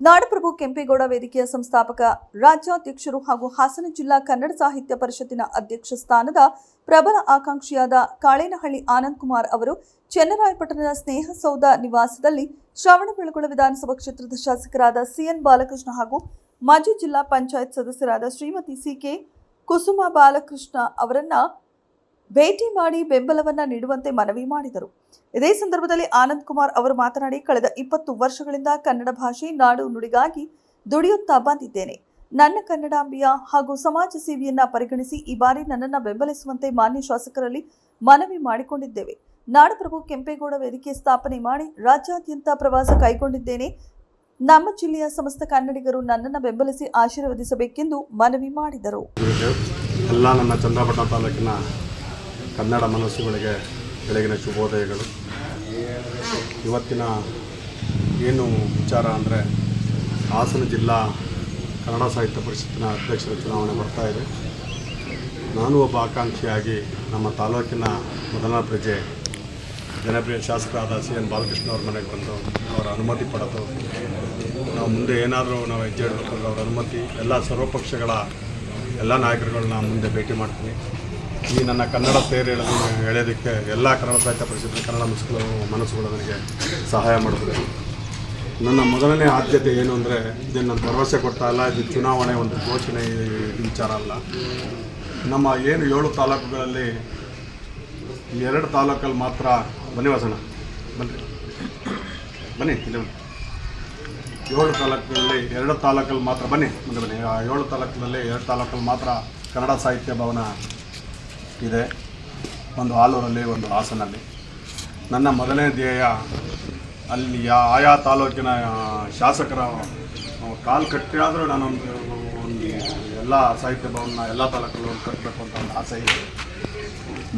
ನಾಡಪ್ರಭು ಕೆಂಪೇಗೌಡ ವೇದಿಕೆಯ ಸಂಸ್ಥಾಪಕ ರಾಜ್ಯಾಧ್ಯಕ್ಷರು ಹಾಗೂ ಹಾಸನ ಜಿಲ್ಲಾ ಕನ್ನಡ ಸಾಹಿತ್ಯ ಪರಿಷತ್ತಿನ ಅಧ್ಯಕ್ಷ ಸ್ಥಾನದ ಪ್ರಬಲ ಆಕಾಂಕ್ಷಿಯಾದ ಕಾಳೇನಹಳ್ಳಿ ಆನಂದ್ ಕುಮಾರ್ ಅವರು ಚೆನ್ನರಾಯಪಟ್ಟಣದ ಸ್ನೇಹಸೌಧ ನಿವಾಸದಲ್ಲಿ ಶ್ರವಣಬೆಳಗೊಳ ವಿಧಾನಸಭಾ ಕ್ಷೇತ್ರದ ಶಾಸಕರಾದ ಸಿಎನ್ ಬಾಲಕೃಷ್ಣ ಹಾಗೂ ಮಾಜಿ ಜಿಲ್ಲಾ ಪಂಚಾಯತ್ ಸದಸ್ಯರಾದ ಶ್ರೀಮತಿ ಸಿಕೆ ಕುಸುಮಾ ಬಾಲಕೃಷ್ಣ ಅವರನ್ನ ಭೇಟಿ ಮಾಡಿ ಬೆಂಬಲವನ್ನ ನೀಡುವಂತೆ ಮನವಿ ಮಾಡಿದರು. ಇದೇ ಸಂದರ್ಭದಲ್ಲಿ ಆನಂದ್ ಕುಮಾರ್ ಅವರು ಮಾತನಾಡಿ, ಕಳೆದ 20 ವರ್ಷಗಳಿಂದ ಕನ್ನಡ ಭಾಷೆ ನಾಡು ನುಡಿಗಾಗಿ ದುಡಿಯುತ್ತಾ ಬಂದಿದ್ದೇನೆ. ನನ್ನ ಕನ್ನಡಾಂಬೆಯ ಹಾಗೂ ಸಮಾಜ ಸೇವೆಯನ್ನ ಪರಿಗಣಿಸಿ ಈ ಬಾರಿ ನನ್ನನ್ನು ಬೆಂಬಲಿಸುವಂತೆ ಮಾನ್ಯ ಶಾಸಕರಲ್ಲಿ ಮನವಿ ಮಾಡಿಕೊಂಡಿದ್ದೇವೆ. ನಾಡಪ್ರಭು ಕೆಂಪೇಗೌಡ ವೇದಿಕೆ ಸ್ಥಾಪನೆ ಮಾಡಿ ರಾಜ್ಯಾದ್ಯಂತ ಪ್ರವಾಸ ಕೈಗೊಂಡಿದ್ದೇನೆ. ನಮ್ಮ ಜಿಲ್ಲೆಯ ಸಮಸ್ತ ಕನ್ನಡಿಗರು ನನ್ನನ್ನು ಬೆಂಬಲಿಸಿ ಆಶೀರ್ವದಿಸಬೇಕೆಂದು ಮನವಿ ಮಾಡಿದರು. ಎಲ್ಲ ನನ್ನ ಚಂದ್ರಪಟ್ಟಣ ತಾಲೂಕಿನ ಕನ್ನಡ ಮನಸ್ಸುಗಳಿಗೆ ಬೆಳಗಿನ ಶುಭೋದಯಗಳು. ಇವತ್ತಿನ ಏನು ವಿಚಾರ ಅಂದರೆ ಹಾಸನ ಜಿಲ್ಲಾ ಕನ್ನಡ ಸಾಹಿತ್ಯ ಪರಿಷತ್ತಿನ ಅಧ್ಯಕ್ಷರ ಚುನಾವಣೆ ಬರ್ತಾ ಇದೆ. ನಾನು ಒಬ್ಬ ಆಕಾಂಕ್ಷಿಯಾಗಿ ನಮ್ಮ ತಾಲೂಕಿನ ಮೊದಲನೇ ಪ್ರಜೆ ಜನಪ್ರಿಯ ಶಾಸಕರಾದ ಸಿಎನ್ ಬಾಲಕೃಷ್ಣ ಅವ್ರ ಮನೆಗೆ ಬಂದು ಅವರ ಅನುಮತಿ ಪಡೆದು ನಾವು ಮುಂದೆ ಏನಾದರೂ ನಾವು ಹೆಜ್ಜೆ ಇಡಬೇಕಂದ್ರೆ ಅವರ ಅನುಮತಿ ಎಲ್ಲ ಸರ್ವಪಕ್ಷಗಳ ಎಲ್ಲ ನಾಯಕರುಗಳನ್ನ ಮುಂದೆ ಭೇಟಿ ಮಾಡ್ತೀನಿ. ಈ ನನ್ನ ಕನ್ನಡ ತೇರು ಎಳೆಯೋದಕ್ಕೆ ಎಲ್ಲ ಕನ್ನಡ ಸಾಹಿತ್ಯ ಪರಿಷತ್ತಿನ ಕನ್ನಡ ಮನಸ್ಸುಗಳು ನನಗೆ ಸಹಾಯ ಮಾಡಬೇಕು. ನನ್ನ ಮೊದಲನೇ ಆದ್ಯತೆ ಏನು ಅಂದರೆ, ಇದನ್ನು ನಾನು ಭರವಸೆ ಕೊಡ್ತಾ ಇಲ್ಲ, ಇದು ಚುನಾವಣೆ ಒಂದು ಘೋಷಣೆ ವಿಚಾರ ಅಲ್ಲ. ನಮ್ಮ ಏನು 7 ತಾಲೂಕುಗಳಲ್ಲಿ 2 ತಾಲೂಕಲ್ಲಿ ಮಾತ್ರ ಬನ್ನಿ ವಾಸಣ ಬನ್ನಿ 7 ತಾಲೂಕಲ್ಲಿ 2 ತಾಲೂಕಲ್ಲಿ ಮಾತ್ರ ಬನ್ನಿ ಮುಂದೆ ಬನ್ನಿ 7 ತಾಲೂಕಿನಲ್ಲಿ 2 ತಾಲೂಕಲ್ಲಿ ಮಾತ್ರ ಕನ್ನಡ ಸಾಹಿತ್ಯ ಭವನ ಇದೆ. ಒಂದು ಆಲೂರಲ್ಲಿ, ಒಂದು ಹಾಸನಲ್ಲಿ. ನನ್ನ ಮೊದಲನೇ ಧ್ಯೇಯ ಅಲ್ಲಿ ಆಯಾ ತಾಲೂಕಿನ ಶಾಸಕರ ಕಾಲು ಕಟ್ಟಿಯಾದರೂ ನಾನೊಂದು ಎಲ್ಲ ಸಾಹಿತ್ಯ ಭವನ ಎಲ್ಲ ತಾಲೂಕಲ್ಲೂ ಕಟ್ಟಬೇಕು ಅಂತ ಒಂದು ಆಸೆ ಇದೆ.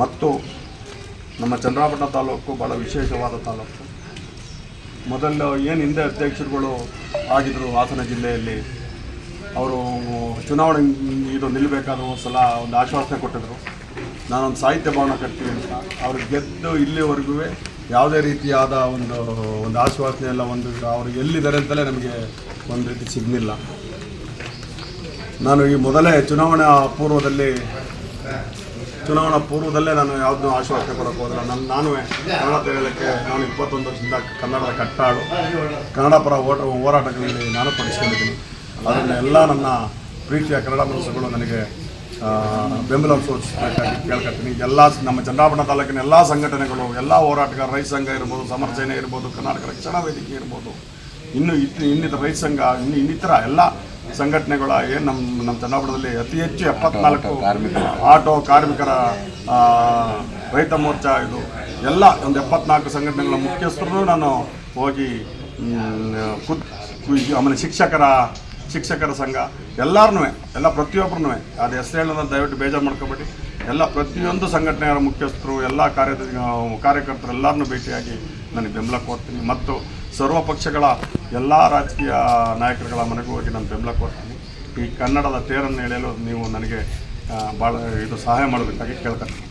ಮತ್ತು ನಮ್ಮ ಚನ್ನರಾಯಪಟ್ಟಣ ತಾಲೂಕು ಭಾಳ ವಿಶೇಷವಾದ ತಾಲೂಕು. ಮೊದಲು ಏನು ಹಿಂದೆ ಅಧ್ಯಕ್ಷರುಗಳು ಆಗಿದ್ದರು ಹಾಸನ ಜಿಲ್ಲೆಯಲ್ಲಿ, ಅವರು ಚುನಾವಣೆ ಇದು ನಿಲ್ಲಬೇಕಾದ ಒಂದು ಸಲ ಒಂದು ಆಶ್ವಾಸನೆ ಕೊಟ್ಟಿದ್ದರು, ನಾನೊಂದು ಸಾಹಿತ್ಯ ಭವನ ಕಟ್ತೀವಿ ಅಂತ. ಅವ್ರು ಗೆದ್ದು ಇಲ್ಲಿವರೆಗೂ ಯಾವುದೇ ರೀತಿಯಾದ ಒಂದು ಆಶ್ವಾಸನೆ ಎಲ್ಲ ಅವರು ಎಲ್ಲಿದ್ದಾರೆ ಅಂತಲೇ ನಮಗೆ ಒಂದು ರೀತಿ ಸಿಗಲಿಲ್ಲ. ನಾನು ಈ ಮೊದಲೇ ಚುನಾವಣಾ ಪೂರ್ವದಲ್ಲೇ ನಾನು ಯಾವುದನ್ನೂ ಆಶ್ವಾಸನೆ ಕೊಡೋಕೆ ಹೋದ್ರೆ ನಾನು ಕನ್ನಡ ತೆರೆಯಲಿಕ್ಕೆ ನಾನು 21 ವರ್ಷದಿಂದ ಕನ್ನಡದ ಕಟ್ಟಾಡು ಕನ್ನಡ ಪರ ಹೋರಾಟಗಳಲ್ಲಿ ನಾನು ಪಡಿಸ್ಕೊಂಡಿದ್ದೀನಿ. ಅದರಿಂದ ಎಲ್ಲ ನನ್ನ ಪ್ರೀತಿಯ ಕನ್ನಡ ಮನಸ್ಸುಗಳು ನನಗೆ ಬೆಂಬಲ ಸೂಚಿಸಬೇಕಾಗಿ ಕೇಳ್ಕೊಳ್ತೀನಿ. ಎಲ್ಲ ನಮ್ಮ ಚನ್ನರಾಯಪಟ್ಟಣ ತಾಲೂಕಿನ ಎಲ್ಲ ಸಂಘಟನೆಗಳು, ಎಲ್ಲ ಹೋರಾಟಗಾರ, ರೈತ ಸಂಘ ಇರ್ಬೋದು, ಸಮರ ಸೇನೆ ಇರ್ಬೋದು, ಕರ್ನಾಟಕ ರಕ್ಷಣಾ ವೇದಿಕೆ ಇರ್ಬೋದು, ಇನ್ನಿತರ ರೈತ ಸಂಘ, ಇನ್ನಿತರ ಎಲ್ಲ ಸಂಘಟನೆಗಳ ಏನು ನಮ್ಮ ಚನ್ನರಾಯಪಟ್ಟಣದಲ್ಲಿ ಅತಿ ಹೆಚ್ಚು 74 ಆಟೋ ಕಾರ್ಮಿಕರ ರೈತ ಮೋರ್ಚಾ, ಇದು ಎಲ್ಲ ಒಂದು 74 ಸಂಘಟನೆಗಳ ಮುಖ್ಯಸ್ಥರು ನಾನು ಹೋಗಿ ಆಮೇಲೆ ಶಿಕ್ಷಕರ ಸಂಘ ಎಲ್ಲರನ್ನೂ ಎಲ್ಲ ಪ್ರತಿಯೊಬ್ಬರನ್ನೂ ಅದು ಹೆಸರು ಹೇಳೋದನ್ನು ದಯವಿಟ್ಟು ಬೇಜಾರು ಮಾಡ್ಕೊಬೇಡಿ. ಎಲ್ಲ ಪ್ರತಿಯೊಂದು ಸಂಘಟನೆಯ ಮುಖ್ಯಸ್ಥರು, ಎಲ್ಲ ಕಾರ್ಯಕರ್ತರು ಎಲ್ಲರನ್ನೂ ಭೇಟಿಯಾಗಿ ನನಗೆ ಬೆಂಬಲ ಕೊಡ್ತೀನಿ. ಮತ್ತು ಸರ್ವ ಪಕ್ಷಗಳ ಎಲ್ಲ ರಾಜಕೀಯ ನಾಯಕರುಗಳ ಮನೆಗೂ ಹೋಗಿ ನಾನು ಬೆಂಬಲ ಕೊಡ್ತೀನಿ. ಈ ಕನ್ನಡದ ತೇರನ್ನು ಎಳೆಯಲು ನೀವು ನನಗೆ ಭಾಳ ಸಹಾಯ ಮಾಡಬೇಕಾಗಿ ಕೇಳ್ಕೊತೀನಿ.